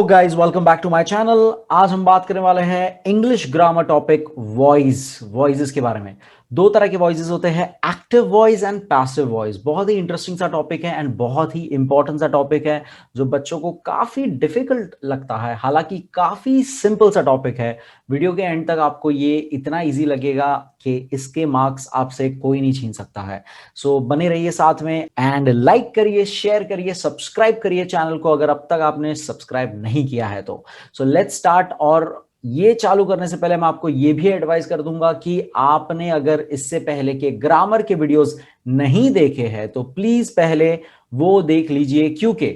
Guys, welcome back to my channel. आज हम बात करने वाले हैं इंग्लिश ग्रामर टॉपिक वॉइसेस के बारे में। दो तरह के वॉइसेस होते हैं, active voice and passive voice. बहुत ही इंटरेस्टिंग सा टॉपिक है एंड बहुत ही इंपॉर्टेंट सा टॉपिक है जो बच्चों को काफी डिफिकल्ट लगता है, हालांकि काफी सिंपल सा टॉपिक है। वीडियो के एंड तक आपको ये इतना इजी लगेगा कि इसके मार्क्स आपसे कोई नहीं छीन सकता है। सो बने रहिए साथ में एंड लाइक करिए, शेयर करिए, सब्सक्राइब करिए चैनल को अगर अब तक आपने सब्सक्राइब नहीं किया है तो। सो लेट्स स्टार्ट। और ये चालू करने से पहले मैं आपको ये भी एडवाइस कर दूंगा कि आपने अगर इससे पहले के ग्रामर के वीडियोस नहीं देखे हैं तो प्लीज पहले वो देख लीजिए, क्योंकि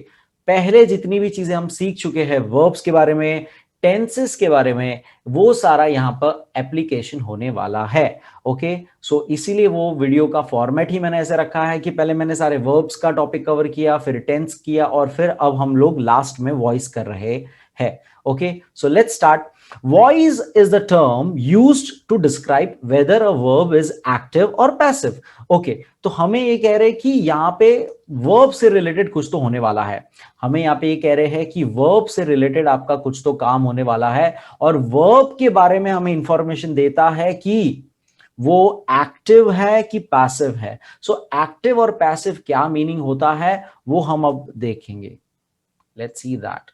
पहले जितनी भी चीजें हम सीख चुके हैं वर्ब्स के बारे में, टेंसेस के बारे में, वो सारा यहां पर एप्लीकेशन होने वाला है। ओके, सो इसीलिए वो वीडियो का फॉर्मेट ही मैंने ऐसे रखा है कि पहले मैंने सारे वर्ब्स का टॉपिक कवर किया, फिर टेंस किया, और फिर अब हम लोग लास्ट में वॉइस कर रहे हैं। Okay, so let's start. Voice is the term used to describe whether a verb is active और पैसिव। ओके, तो हमें ये कह रहे हैं कि यहां पे वर्ब से रिलेटेड कुछ तो होने वाला है। हमें यहां पे ये कह रहे हैं कि वर्ब से रिलेटेड आपका कुछ तो काम होने वाला है, और वर्ब के बारे में हमें इंफॉर्मेशन देता है कि वो एक्टिव है कि पैसिव है। सो एक्टिव और पैसिव क्या मीनिंग होता है वो हम अब देखेंगे। Let's see that.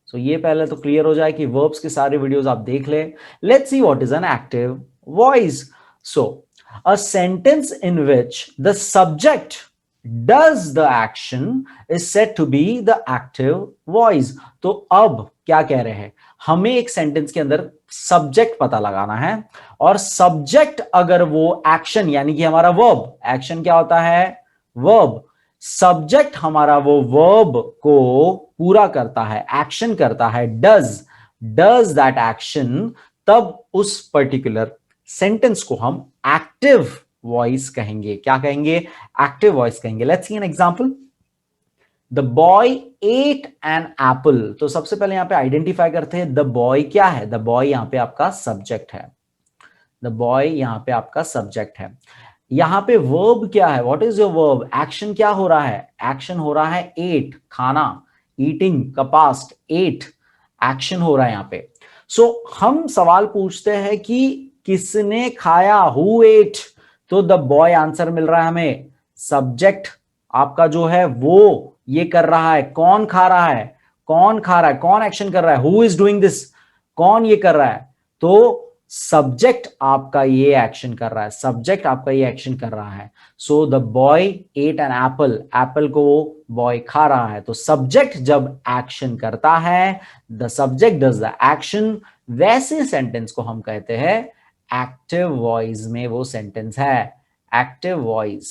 सो ये पहले तो क्लियर हो जाए कि वर्ब्स के सारे वीडियोस आप देख लें। Let's see what is an active voice. So a sentence in which the subject does the action is said to be the active voice। तो अब क्या कह रहे हैं, हमें एक सेंटेंस के अंदर सब्जेक्ट पता लगाना है, और सब्जेक्ट अगर वो एक्शन यानी कि हमारा वर्ब, एक्शन क्या होता है, वर्ब, सब्जेक्ट हमारा वो वर्ब को पूरा करता है, एक्शन करता है, डज दैट एक्शन, तब उस पर्टिकुलर सेंटेंस को हम एक्टिव वॉइस कहेंगे। क्या कहेंगे, एक्टिव वॉइस कहेंगे। Let's see an example. The boy ate an apple. तो सबसे पहले यहां पे आइडेंटिफाई करते हैं द बॉय क्या है। द बॉय यहां पे आपका सब्जेक्ट है। द बॉय यहां पे आपका सब्जेक्ट है। यहां पे वर्ब क्या है, what is your verb, action क्या हो रहा है, एक्शन हो रहा है एट, खाना, ईटिंग का पास्ट, एट एक्शन हो रहा है यहां पे। सो हम सवाल पूछते हैं कि किसने खाया, हु एट। तो द बॉय आंसर मिल रहा है हमें, सब्जेक्ट आपका जो है वो ये कर रहा है, कौन खा रहा है, कौन खा रहा है, कौन एक्शन कर रहा है, हु इज डूइंग दिस, कौन ये कर रहा है। तो सब्जेक्ट आपका ये एक्शन कर रहा है, सब्जेक्ट आपका ये एक्शन कर रहा है। So the boy ate an apple, apple को बॉय खा रहा है। तो सब्जेक्ट जब एक्शन करता है, the subject does the action, वैसे सेंटेंस को हम कहते हैं एक्टिव वॉइस में वो सेंटेंस है। एक्टिव वॉइस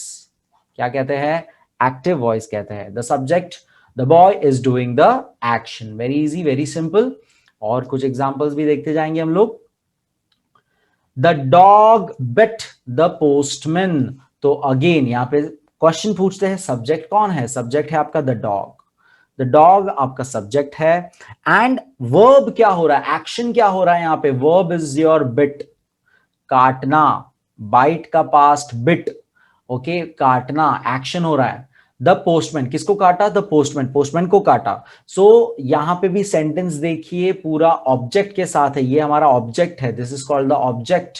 क्या कहते हैं, एक्टिव वॉइस कहते हैं। The subject, the boy is doing the action. Very easy, very simple. और कुछ एग्जांपल्स भी देखते जाएंगे हम लोग। The dog bit the postman. तो अगेन यहां पे क्वेश्चन पूछते हैं, सब्जेक्ट कौन है, सब्जेक्ट है आपका द डॉग, द डॉग आपका सब्जेक्ट है। एंड वर्ब क्या हो रहा है, एक्शन क्या हो रहा है यहां पे, वर्ब इज योर बिट, काटना, बाइट का पास्ट बिट, ओके, काटना एक्शन हो रहा है। द पोस्टमैन, किसको काटा, द पोस्टमैन, पोस्टमैन को काटा। सो यहां पे भी सेंटेंस देखिए पूरा ऑब्जेक्ट के साथ है, ये हमारा ऑब्जेक्ट है, this is called the object.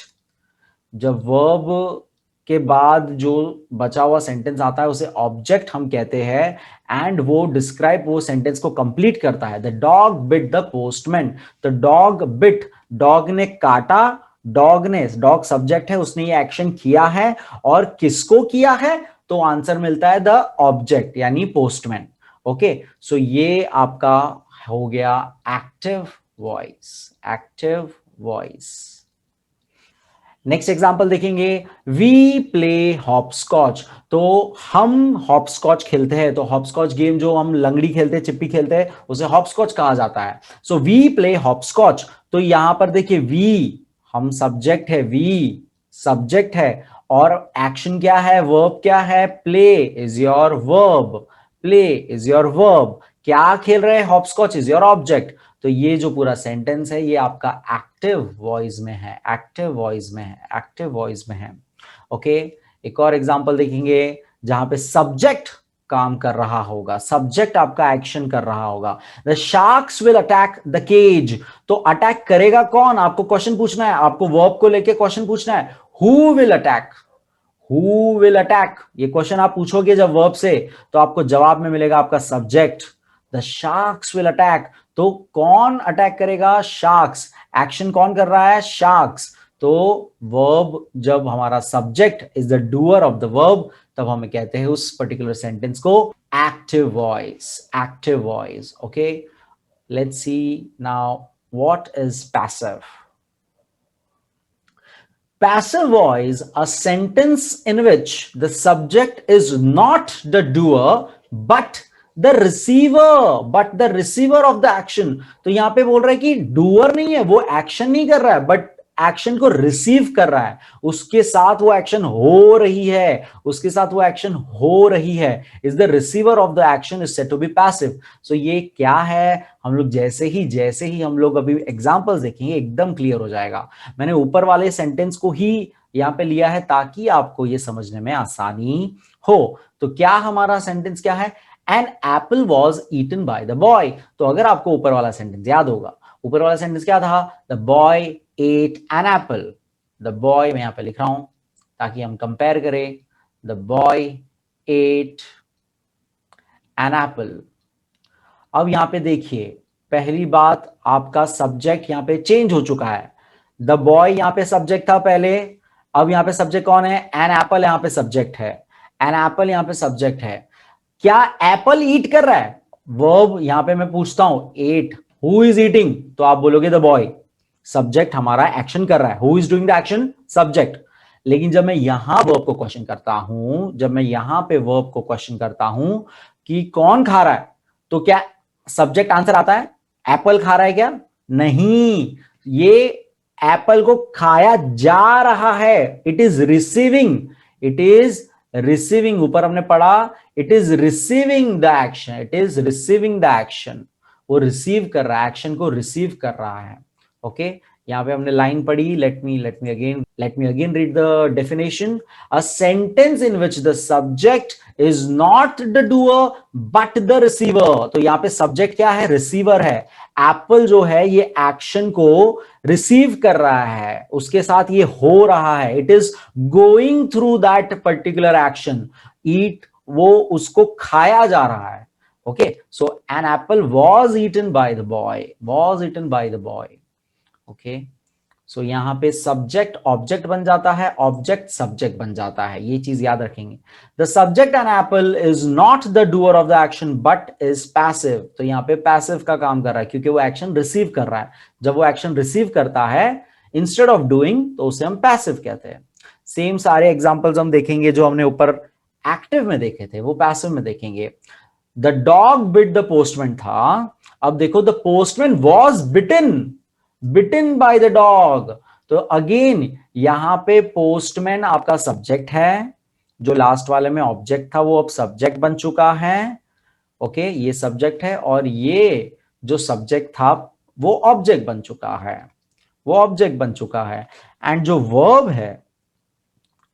जब वर्ब के बाद जो बचा हुआ सेंटेंस आता है उसे ऑब्जेक्ट हम कहते हैं, एंड वो डिस्क्राइब, वो सेंटेंस को कंप्लीट करता है। The dog bit the postman. The dog bit, dog ने काटा, डॉग ने, डॉग सब्जेक्ट है, उसने ये एक्शन किया है, और किसको किया है, तो आंसर मिलता है द ऑब्जेक्ट यानी पोस्टमैन। ओके, सो ये आपका हो गया active voice, active voice. Next example देखेंगे, वी प्ले हॉपस्कॉच। तो हम हॉपस्कॉच खेलते हैं, तो हॉपस्कॉच गेम जो हम लंगड़ी खेलते हैं, चिप्पी खेलते हैं, उसे हॉपस्कॉच कहा जाता है। So we play hopscotch. तो यहां पर देखिए वी, हम सब्जेक्ट है, वी सब्जेक्ट है, और एक्शन क्या है, वर्ब क्या है, play is your verb, play is your verb. क्या खेल रहे हैं, हॉपस्कॉच इज योर ऑब्जेक्ट। तो ये जो पूरा सेंटेंस है ये आपका एक्टिव वॉइस में है, एक्टिव वॉइस में है, एक्टिव वॉइस में है। ओके, एक और एग्जांपल देखेंगे जहां पे सब्जेक्ट काम कर रहा होगा, सब्जेक्ट आपका एक्शन कर रहा होगा। The sharks will attack the cage, तो अटैक करेगा कौन, आपको क्वेश्चन पूछना है, आपको वर्ब को लेके क्वेश्चन पूछना है। Who will attack, who will attack, ये क्वेश्चन आप पूछोगे जब वर्ब से, तो आपको जवाब में मिलेगा आपका subject. The sharks will attack, तो कौन अटैक करेगा, शार्क्स, एक्शन कौन कर रहा है, शार्क्स। तो वर्ब जब हमारा subject is the doer of the verb, तब हमें कहते हैं उस पर्टिकुलर सेंटेंस को active voice, active voice. Okay, let's see now what is passive. Passive voice, a sentence in which the subject is not the doer but the receiver, of the action। तो यहां पे बोल रहा है कि doer नहीं है, वो एक्शन नहीं कर रहा है, बट एक्शन को रिसीव कर रहा है, उसके साथ वो एक्शन हो रही है, उसके साथ वो एक्शन हो रही है, is the receiver of the action is said to be passive. So ये क्या है, हम लोग जैसे ही हम लोग अभी एग्जांपल्स देखेंगे एकदम क्लियर हो जाएगा। मैंने ऊपर वाले सेंटेंस को ही यहां पे लिया है ताकि आपको ये समझने में आसानी हो। तो क्या हमारा सेंटेंस क्या है, an apple was eaten by the boy. तो अगर आपको ऊपर वाला सेंटेंस याद होगा, ऊपर वाला सेंटेंस क्या था, the boy ate an apple. The boy मैं यहां पे लिख रहा हूं ताकि हम कंपेयर करें, the boy ate an apple. अब यहां पे देखिए, पहली बात, आपका सब्जेक्ट यहां पे चेंज हो चुका है। द बॉय यहां पे सब्जेक्ट था पहले, अब यहां पे सब्जेक्ट कौन है, एन एप्पल यहां पे सब्जेक्ट है, एन एप्पल यहां पे सब्जेक्ट है। क्या एप्पल ईट कर रहा है, वर्ब यहां पे मैं पूछता हूं एट, हु इज ईटिंग, तो आप बोलोगे द बॉय, सब्जेक्ट हमारा एक्शन कर रहा है, who is doing the action, subject. लेकिन जब मैं यहां वर्ब को क्वेश्चन करता हूं, जब मैं यहां पे वर्ब को क्वेश्चन करता हूं कि कौन खा रहा है, तो क्या सब्जेक्ट आंसर आता है, एप्पल खा रहा है क्या, नहीं, ये एप्पल को खाया जा रहा है, it is receiving, it is receiving, ऊपर हमने पढ़ा, it is receiving the action, it is receiving the action, वो रिसीव कर रहा है, एक्शन को रिसीव कर रहा है। ओके, यहां पे हमने लाइन पढ़ी, let me again read the definition. A sentence in which the subject is not the doer but the receiver. तो यहां पे सब्जेक्ट क्या है, रिसीवर है। एप्पल जो है ये एक्शन को रिसीव कर रहा है, उसके साथ ये हो रहा है, it is going through that particular action, eat, वो उसको खाया जा रहा है। Okay, so an apple was eaten by the boy, was eaten by the boy. Okay, so यहां पे सब्जेक्ट ऑब्जेक्ट बन जाता है, ऑब्जेक्ट सब्जेक्ट बन जाता है, ये चीज याद रखेंगे। The subject an apple is not the doer of the action but is passive. तो यहां पे पैसिव का काम कर रहा है क्योंकि वो एक्शन रिसीव कर रहा है। जब वो एक्शन रिसीव करता है इंस्टेड ऑफ डूइंग, तो उसे हम पैसिव कहते हैं। सेम सारे एग्जांपल्स हम देखेंगे जो हमने ऊपर एक्टिव में देखे थे, वो पैसिव में देखेंगे। The dog bit the postman था, अब देखो the postman was bitten, bitten by the dog. तो अगेन यहां पे पोस्टमैन आपका सब्जेक्ट है, जो लास्ट वाले में ऑब्जेक्ट था वो अब सब्जेक्ट बन चुका है। ओके, ये सब्जेक्ट है और ये जो सब्जेक्ट था वो ऑब्जेक्ट बन चुका है, वो ऑब्जेक्ट बन चुका है। एंड जो वर्ब है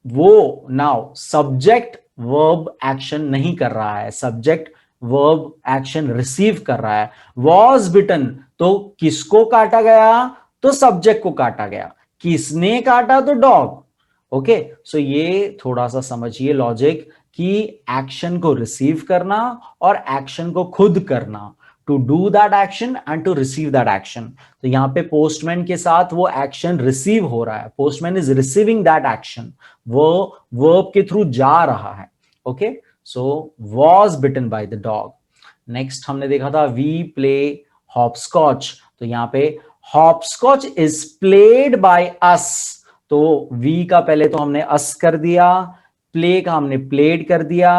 वो नाउ सब्जेक्ट वर्ब एक्शन नहीं कर रहा है, सब्जेक्ट वर्ब एक्शन रिसीव कर रहा है। वॉज बिटन, तो किसको काटा गया, तो सब्जेक्ट को काटा गया, किसने काटा, तो डॉग। ओके, सो ये थोड़ा सा समझिए लॉजिक कि एक्शन को रिसीव करना और एक्शन को खुद करना, to do that action and to receive that action. तो यहां पे पोस्टमैन के साथ वो एक्शन रिसीव हो रहा है, postman is receiving that action, वो वर्ब के थ्रू जा रहा है। Okay, so was bitten by the dog. Next हमने देखा था वी प्ले हॉपस्कॉच। तो यहां पे hopscotch is played by us, तो वी का पहले तो हमने अस कर दिया, प्ले का हमने प्लेड कर दिया,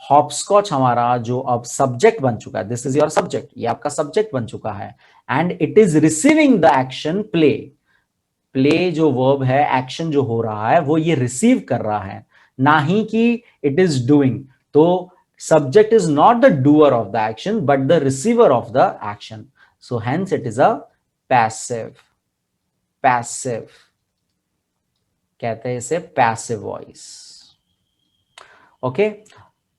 हॉपस्कॉच हमारा जो अब सब्जेक्ट बन चुका है, दिस इज योर सब्जेक्ट, ये आपका सब्जेक्ट बन चुका है। And it is receiving the action play, play जो वर्ब है, एक्शन जो हो रहा है वो ये रिसीव कर रहा है, ना ही कि इट इज डूइंग। तो subject is not the doer of the action but the receiver of the action, so hence it is a passive, passive कहते हैं इसे, पैसिव वॉइस। ओके,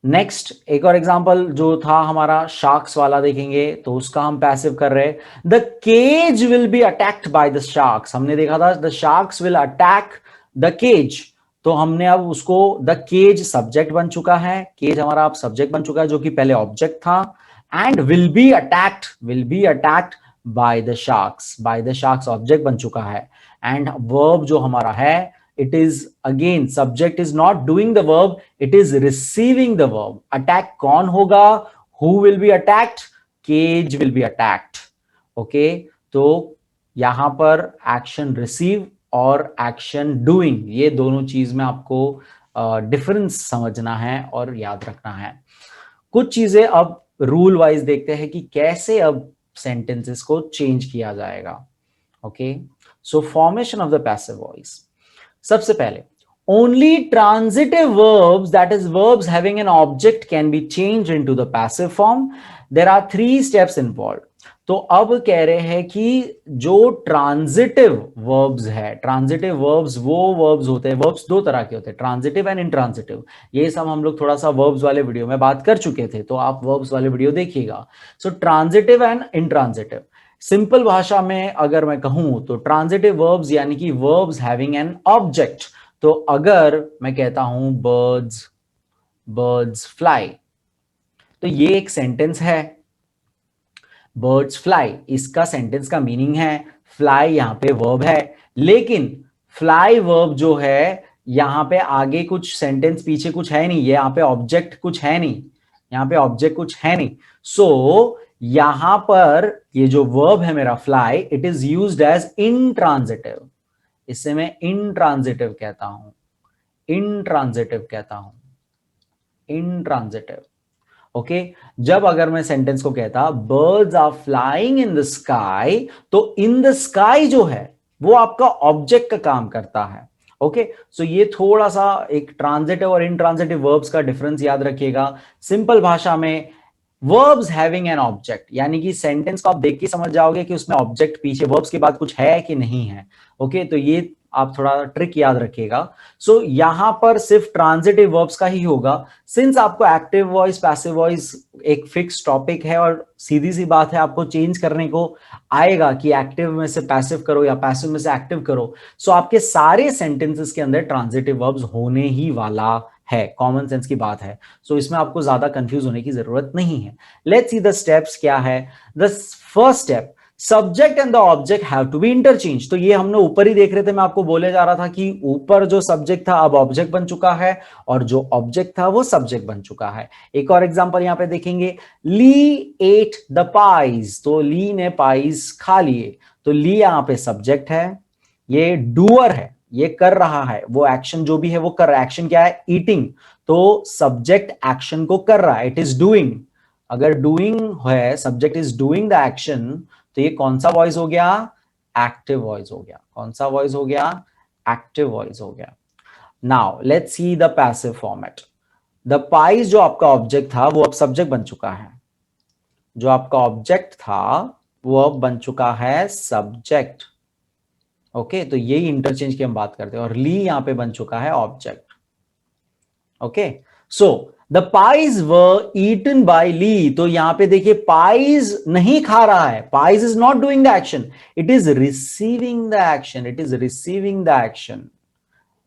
नेक्स्ट एक और एग्जांपल जो था हमारा शार्क्स वाला देखेंगे, तो उसका हम पैसिव कर रहे हैं। The cage will be attacked by the sharks, हमने देखा था the sharks will attack the cage, तो हमने अब उसको द केज सब्जेक्ट बन चुका है, केज हमारा अब सब्जेक्ट बन चुका है जो कि पहले ऑब्जेक्ट था, and will be attacked by the sharks object बन चुका है, एंड वर्ब जो हमारा है, it is again subject is not doing the verb, it is receiving the verb. Attack कौन होगा? Who will be attacked? Cage will be attacked. Okay, तो यहां पर एक्शन रिसीव और एक्शन डूइंग, ये दोनों चीज में आपको डिफरेंस समझना है और याद रखना है। कुछ चीजें अब रूल वाइज देखते हैं कि कैसे अब सेंटेंसेस को चेंज किया जाएगा। Okay, so formation of the passive voice. सबसे पहले only transitive verbs, that is verbs having an object, can be changed into the passive form. There are 3 steps involved. तो अब कह रहे हैं कि जो ट्रांजिटिव वर्ब्स है, ट्रांजिटिव वर्ब्स वो वर्ब्स होते हैं, वर्ब्स दो तरह के होते हैं, ट्रांजिटिव एंड इंट्रांजिटिव। ये सब हम लोग थोड़ा सा वर्ब्स वाले वीडियो में बात कर चुके थे, तो आप वर्ब्स वाले वीडियो देखिएगा। सो ट्रांजिटिव एंड इंट्रांजिटिव, सिंपल भाषा में अगर मैं कहूं तो ट्रांजिटिव वर्ब्स यानी कि वर्ब्स हैविंग एन ऑब्जेक्ट। तो अगर मैं कहता हूं बर्ड्स फ्लाई, तो ये एक सेंटेंस है, बर्ड्स फ्लाई, इसका सेंटेंस का मीनिंग है फ्लाई, यहां पे वर्ब है, लेकिन फ्लाई वर्ब जो है यहां पे आगे कुछ सेंटेंस पीछे कुछ है नहीं, ये यहां पे ऑब्जेक्ट कुछ है नहीं, यहां पे ऑब्जेक्ट कुछ है नहीं। सो यहां पर ये जो वर्ब है मेरा fly, it is used as intransitive, इससे मैं इंट्रांजिटिव कहता हूं, इंट्रांजिटिव कहता हूं, इंट्रांजिटिव। ओके, जब अगर मैं सेंटेंस को कहता birds are flying in the sky, तो इन द स्काई जो है वो आपका ऑब्जेक्ट का काम करता है। ओके, सो ये थोड़ा सा एक ट्रांजिटिव और इनट्रांजिटिव वर्ब्स का डिफरेंस याद रखिएगा। सिंपल भाषा में वर्ब्स हैविंग एन ऑब्जेक्ट, यानी कि सेंटेंस को आप देख के समझ जाओगे कि उसमें ऑब्जेक्ट पीछे वर्ब्स के बाद कुछ है कि नहीं है। ओके, तो ये आप थोड़ा ट्रिक याद रखिएगा। सो यहां पर सिर्फ ट्रांजिटिव वर्ब्स का ही होगा, सिंस आपको एक्टिव वॉइस पैसिव वॉइस एक फिक्स टॉपिक है और सीधी सी बात है आपको चेंज करने को आएगा कि एक्टिव में से पैसिव करो या पैसिव में से एक्टिव करो। सो आपके सारे सेंटेंसेस के अंदर ट्रांजिटिव वर्ब्स होने ही वाला है, कॉमन सेंस की बात है। सो इसमें आपको ज्यादा कंफ्यूज होने की जरूरत नहीं है। लेट्स सी द स्टेप्स क्या है। The first step, subject and the object have to be interchange. तो ये हमने ऊपर ही देख रहे थे, मैं आपको बोले जा रहा था कि ऊपर जो सब्जेक्ट था अब ऑब्जेक्ट बन चुका है और जो ऑब्जेक्ट था वो सब्जेक्ट बन चुका है। एक और एग्जांपल यहां पे देखेंगे, ली एट द पाइज, तो ली ने पाइज खा लिए, तो ली यहां पे सब्जेक्ट है, ये डूअर है, ये कर रहा है, वो एक्शन जो भी है वो कर रहा है। एक्शन क्या है? ईटिंग, तो सब्जेक्ट एक्शन को कर रहा है, इट इज डूइंग। अगर डूइंग है, subject is doing the action, तो ये कौन सा वॉइस हो गया? एक्टिव वॉइस हो गया। कौन सा वॉइस हो गया? एक्टिव वॉइस हो गया। Now let's see the passive format. The pies जो आपका ऑब्जेक्ट था वो अब सब्जेक्ट बन चुका है, जो आपका ऑब्जेक्ट था वो अब बन चुका है सब्जेक्ट। ओके, तो यही इंटरचेंज की हम बात करते हैं, और ली यहां पे बन चुका है object. Okay, so the pies were eaten by Lee, तो यहां पे देखिए पाइज नहीं खा रहा है, pies is not doing the action, it is receiving the action, it is receiving the action,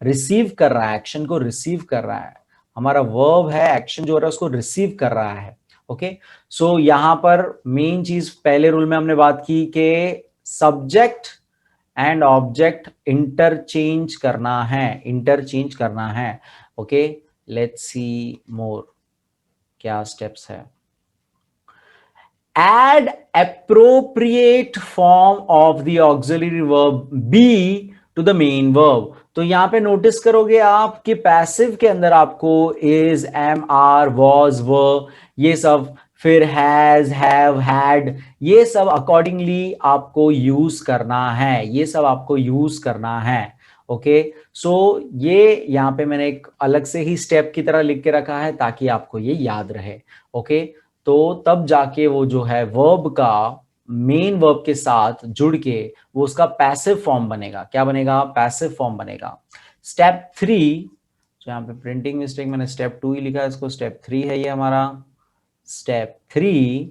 receive कर रहा है, एक्शन को रिसीव कर रहा है। हमारा वर्ब है, एक्शन जो हो रहा है उसको रिसीव कर रहा है। ओके, सो यहां पर मेन चीज पहले रूल में हमने बात की कि सब्जेक्ट एंड ऑब्जेक्ट इंटरचेंज करना है, इंटरचेंज करना है। ओके, लेट्स सी मोर क्या स्टेप्स है। Add appropriate form of the auxiliary verb be to the main verb. तो यहां पे नोटिस करोगे आप कि पैसिव के अंदर आपको इज, एम, आर, वॉज, वर, ये सब, फिर हैज, हैव, हैड, ये सब अकॉर्डिंगली आपको यूज करना है, ये सब आपको यूज करना है। ओके, सो ये यहां पे मैंने एक अलग से ही स्टेप की तरह लिख के रखा है ताकि आपको ये याद रहे। ओके, तो तब जाके वो जो है वर्ब का मेन वर्ब के साथ जुड़ के वो उसका पैसिव फॉर्म बनेगा। क्या बनेगा? पैसिव फॉर्म बनेगा। स्टेप 3, तो यहाँ पे प्रिंटिंग मिस्टेक, मैंने स्टेप 2 ही लिखा है, इसको स्टेप 3 है ये हमारा। Step 3,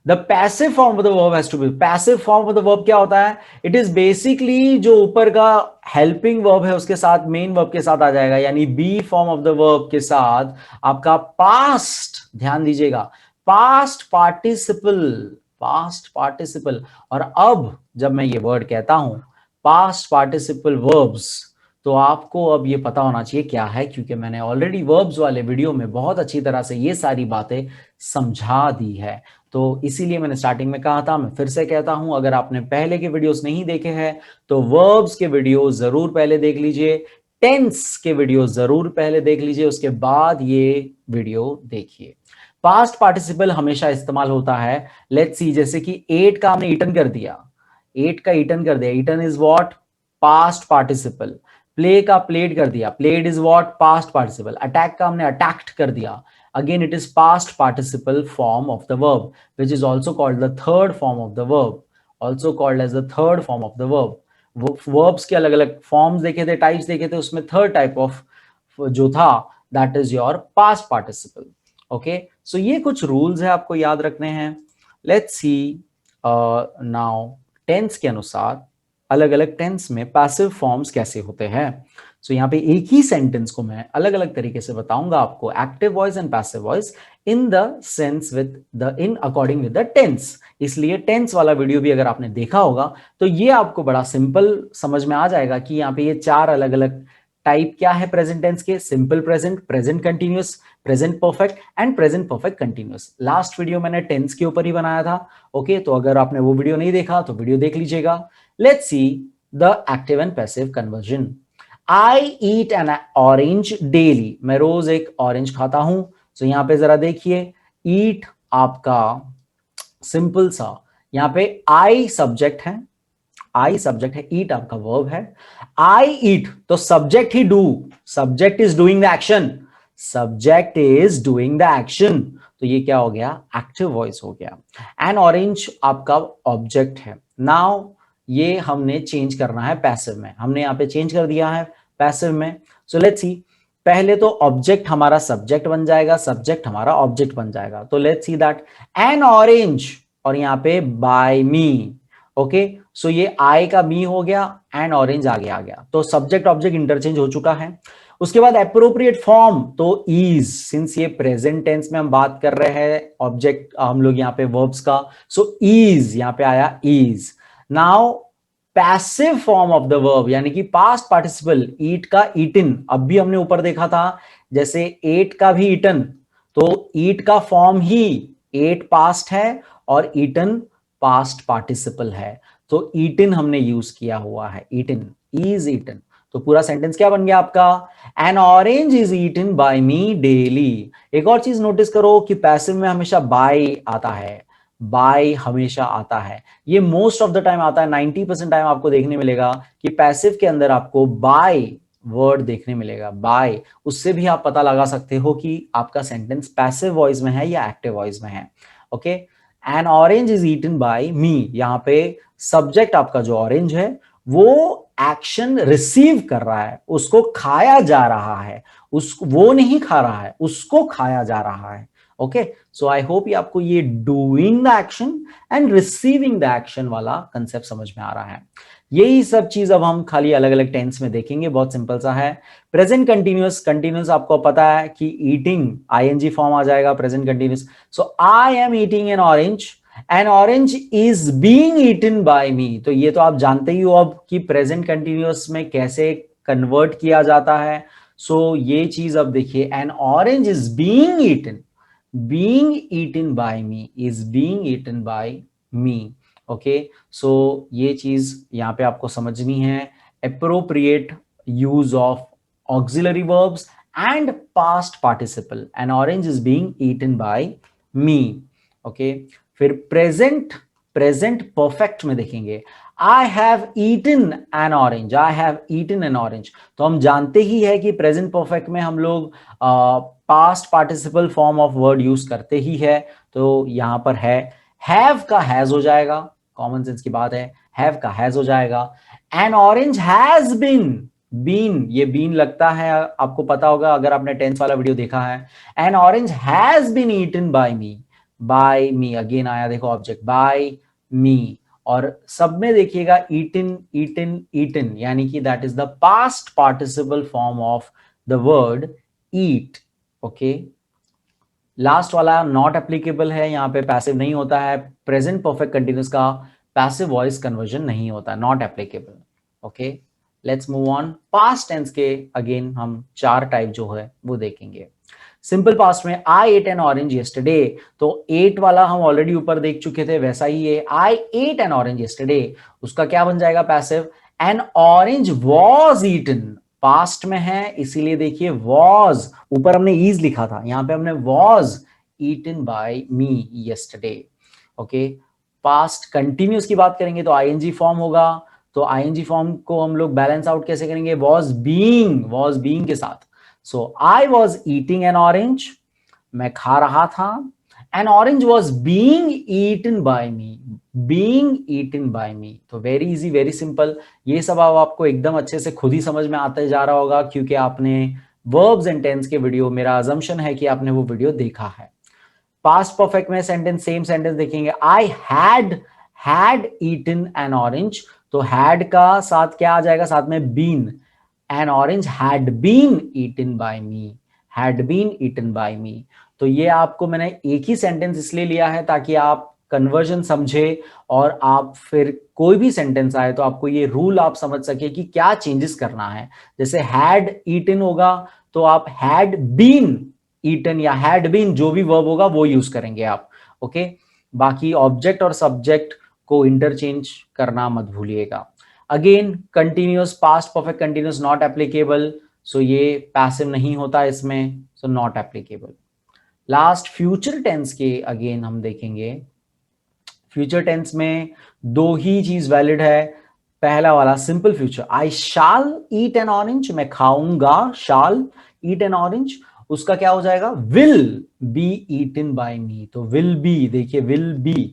the passive form of the verb has to be, passive form of the verb क्या होता है? इट इज बेसिकली जो ऊपर का हेल्पिंग वर्ब है उसके साथ मेन वर्ब के साथ आ जाएगा, यानी be form of the verb के साथ आपका पास्ट, ध्यान दीजिएगा, पास्ट पार्टिसिपल, पास्ट पार्टिसिपल। और अब जब मैं ये वर्ड कहता हूं पास्ट पार्टिसिपल वर्ब्स, तो आपको अब ये पता होना चाहिए क्या है, क्योंकि मैंने ऑलरेडी वर्ब्स वाले वीडियो में बहुत अच्छी तरह से ये सारी बातें समझा दी है। तो इसीलिए मैंने स्टार्टिंग में कहा था, मैं फिर से कहता हूं, अगर आपने पहले के वीडियोस नहीं देखे हैं तो वर्ब्स के वीडियो जरूर पहले देख लीजिए, टेंस के वीडियो जरूर पहले देख लीजिए, उसके बाद ये वीडियो देखिए। पास्ट पार्टिसिपल हमेशा इस्तेमाल होता है, लेट्स सी, जैसे कि एट का हमने ईटन कर दिया, एट का ईटन कर दिया, eaten is what? Past participle. Play का प्लेड कर दिया, played is what? Past participle. Attack का हमने अटैक्ट कर दिया, again it is past participle form of the verb, which is also called the third form of the verb, also called as the third form of the verb. वो verbs के अलग अलग forms देखे थे, types देखे थे, उसमें third type of जो था that is your past participle. Okay, so ये कुछ rules है आपको याद रखने हैं। Let's see now tense के अनुसार अलग अलग टेंस में पैसिव फॉर्म्स कैसे होते हैं। सो यहाँ पे एक ही सेंटेंस को मैं अलग अलग तरीके से बताऊंगा आपको, active voice and passive voice in the sense with the in according with the tense. इसलिए टेंस वाला वीडियो भी अगर आपने देखा होगा तो ये आपको बड़ा सिंपल समझ में आ जाएगा कि यहाँ पे ये चार अलग अलग टाइप क्या है प्रेजेंट टेंस के, simple present, present continuous, present perfect and present perfect continuous. Last video मैंने टेंस के ऊपर ही बनाया था। ओके, तो अगर आपने वो वीडियो नहीं देखा तो वीडियो देख लीजिएगा। Let's see the active and passive conversion. I eat an orange daily. मैं रोज एक ऑरेंज खाता हूं। तो यहां पे जरा देखिए, eat आपका सिंपल सा, यहां पे I सब्जेक्ट है, I सब्जेक्ट है, eat आपका वर्ब है। I eat तो subject he do, subject is doing the action, subject is doing the action, तो ये क्या हो गया? एक्टिव वॉइस हो गया। एन ऑरेंज आपका ऑब्जेक्ट है। नाउ ये हमने चेंज करना है पैसिव में, हमने यहाँ पे चेंज कर दिया है पैसिव में। सो लेट्स सी, पहले तो ऑब्जेक्ट हमारा सब्जेक्ट बन जाएगा, सब्जेक्ट हमारा ऑब्जेक्ट बन जाएगा। तो let's see that N orange, और यहाँ पे बाय मी। ओके, सो ये आई का मी हो गया, एन ऑरेंज आगे आ गया, तो सब्जेक्ट ऑब्जेक्ट इंटरचेंज हो चुका है। उसके बाद एप्रोप्रिएट फॉर्म, तो इज, सिंस ये प्रेजेंट टेंस में हम बात कर रहे हैं ऑब्जेक्ट हम लोग यहाँ पे वर्ब्स का, सो इज यहाँ पे आया is. Now passive form of the verb, यानी कि पास्ट पार्टिसिपल, ईट का ईटन, अब भी हमने ऊपर देखा था जैसे एट का भी ईटन, तो ईट का फॉर्म ही एट पास्ट है और ईटन पास्ट पार्टिसिपल है, तो ईटन हमने यूज किया हुआ है, ईटन, इज ईटन। तो पूरा सेंटेंस क्या बन गया आपका? An orange is eaten by me daily. एक और चीज नोटिस करो कि पैसिव में हमेशा बाय आता है, बाय हमेशा आता है, ये मोस्ट ऑफ द टाइम आता है, 90% टाइम आपको देखने मिलेगा कि पैसिव के अंदर आपको बाय वर्ड देखने मिलेगा, बाय। उससे भी आप पता लगा सकते हो कि आपका सेंटेंस पैसिव वॉइस में है या एक्टिव वॉइस में है। Okay, an orange is eaten by me, यहाँ पे सब्जेक्ट आपका जो ऑरेंज है वो एक्शन रिसीव कर रहा है, उसको खाया जा रहा है, उसको, वो नहीं खा रहा है, उसको खाया जा रहा है। ओके, सो आई होप ये आपको ये doing the action and receiving the action वाला कंसेप्ट समझ में आ रहा है। यही सब चीज अब हम खाली अलग अलग टेंस में देखेंगे, बहुत सिंपल सा है। प्रेजेंट कंटिन्यूअस, कंटिन्यूअस आपको पता है कि ईटिंग आईएनजी फॉर्म आ जाएगा present continuous. So I am eating an orange, an orange is being eaten by me, तो ये तो आप जानते ही हो अब कि प्रेजेंट कंटिन्यूअस में कैसे कन्वर्ट किया जाता है। सो ये चीज अब देखिए, an orange is being eaten, being eaten by me, is being eaten by me. Okay, so ये चीज यहां पे आपको समझनी है। appropriate use of auxiliary verbs and past participle, an orange is being eaten by me. Okay, फिर present, present perfect में देखेंगे, I have eaten an orange, I have eaten an orange, तो हम जानते ही है कि प्रेजेंट परफेक्ट में हम लोग past participle form of word use करते ही है, तो यहां पर है हैव का हैज हो जाएगा, कॉमन सेंस की बात है, हैव का हैज हो जाएगा। An orange has been, been, ये बीन लगता है, आपको पता होगा अगर आपने टेंस वाला वीडियो देखा है। An orange has been eaten by me, by me again आया देखो ऑब्जेक्ट बाय मी, और सब में देखिएगा ईटन ईटन ईटन, यानी कि that is the past participle form of the word eat. Okay, last वाला नॉट एप्लीकेबल है, यहां पे पैसिव नहीं होता है, प्रेजेंट परफेक्ट कंटिन्यूस का पैसिव वॉइस कन्वर्जन नहीं होता, not applicable. Okay, let's move on. Past tense के अगेन हम चार टाइप जो है वो देखेंगे। सिंपल पास्ट में आई एट एन ऑरेंज येस्टरडे, तो एट वाला हम ऑलरेडी ऊपर देख चुके थे, वैसा ही है I ate an orange yesterday, उसका क्या बन जाएगा passive, an orange was eaten, past में है इसीलिए देखिए वॉज, ऊपर हमने ईज लिखा था, यहां पे हमने was eaten by me yesterday. Okay, past continuous की बात करेंगे तो आईएनजी फॉर्म होगा, तो आईएनजी फॉर्म को हम लोग बैलेंस आउट कैसे करेंगे, वॉज बीइंग के साथ। So I was eating an orange, मैं खा रहा था, an orange was being eaten by me, being eaten by me. तो वेरी इजी, वेरी सिंपल, ये सब अब आपको एकदम अच्छे से खुद ही समझ में आते जा रहा होगा क्योंकि आपने वर्ब्स एंड टेंस के वीडियो, मेरा अजम्पशन है कि आपने वो वीडियो देखा है। पास्ट परफेक्ट में सेंटेंस, सेम सेंटेंस देखेंगे, I had eaten an orange, तो हैड का साथ क्या आ जाएगा, साथ में been, an orange had been eaten by me, had been eaten by me. तो ये आपको मैंने एक ही सेंटेंस इसलिए लिया है ताकि आप कन्वर्जन समझे और आप फिर कोई भी सेंटेंस आए तो आपको ये रूल आप समझ सके कि क्या चेंजेस करना है। जैसे हैड ईटन होगा तो आप हैड बीन ईटन या हैड बीन, जो भी वर्ब होगा वो यूज करेंगे आप। ओके, बाकी ऑब्जेक्ट और सब्जेक्ट को इंटरचेंज करना मत भूलिएगा। Again continuous, past perfect continuous not applicable, so ये पैसिव नहीं होता इसमें, so not applicable. Last future tense के अगेन हम देखेंगे। फ्यूचर टेंस में दो ही चीज वैलिड है। पहला वाला simple future, I shall eat an orange, मैं खाऊंगा, शाल ईट एन ऑरेंज, उसका क्या हो जाएगा, will be eaten by me, तो विल बी, देखिए विल बी।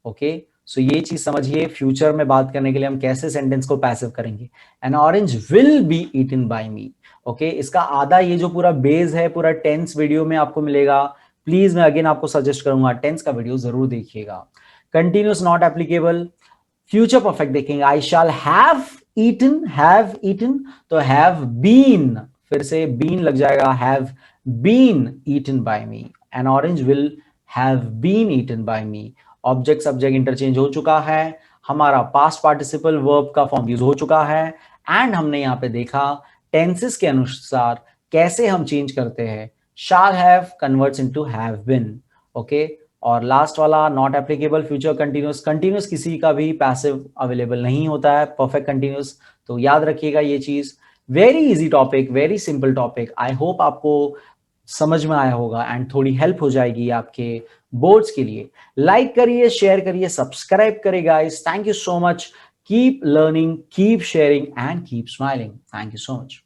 ओके, सो ये चीज समझिए, फ्यूचर में बात करने के लिए हम कैसे सेंटेंस को पैसिव करेंगे, an orange will be eaten by me. Okay, इसका आधा ये जो पूरा बेस है पूरा टेंस वीडियो में आपको मिलेगा, प्लीज मैं अगेन आपको सजेस्ट करूंगा टेंस का वीडियो जरूर देखिएगा। Continuous not applicable. Future perfect देखेंगे, आई शैल हैव ईटन, तो हैव बीन, फिर से बीन लग जाएगा, have been eaten by me, an orange will have been eaten by me. Object subject interchange हो चुका है, हमारा पास्ट पार्टिसिपल वर्ब का फॉर्म यूज हो चुका है, एंड हमने यहां पे देखा टेंसेस के अनुसार कैसे हम चेंज करते हैं, shall have converts into have been। Okay, और लास्ट वाला not applicable future continuous, continuous किसी का भी पैसिव अवेलेबल नहीं होता है, परफेक्ट कंटिन्यूस, तो याद रखिएगा ये चीज। Very easy topic, very simple topic, I hope आपको समझ में आया होगा एंड थोड़ी हेल्प हो जाएगी आपके बोर्ड्स के लिए। लाइक करिए, शेयर करिए, सब्सक्राइब करिए guys. Thank you so much, keep learning, keep sharing and keep smiling. Thank you so much.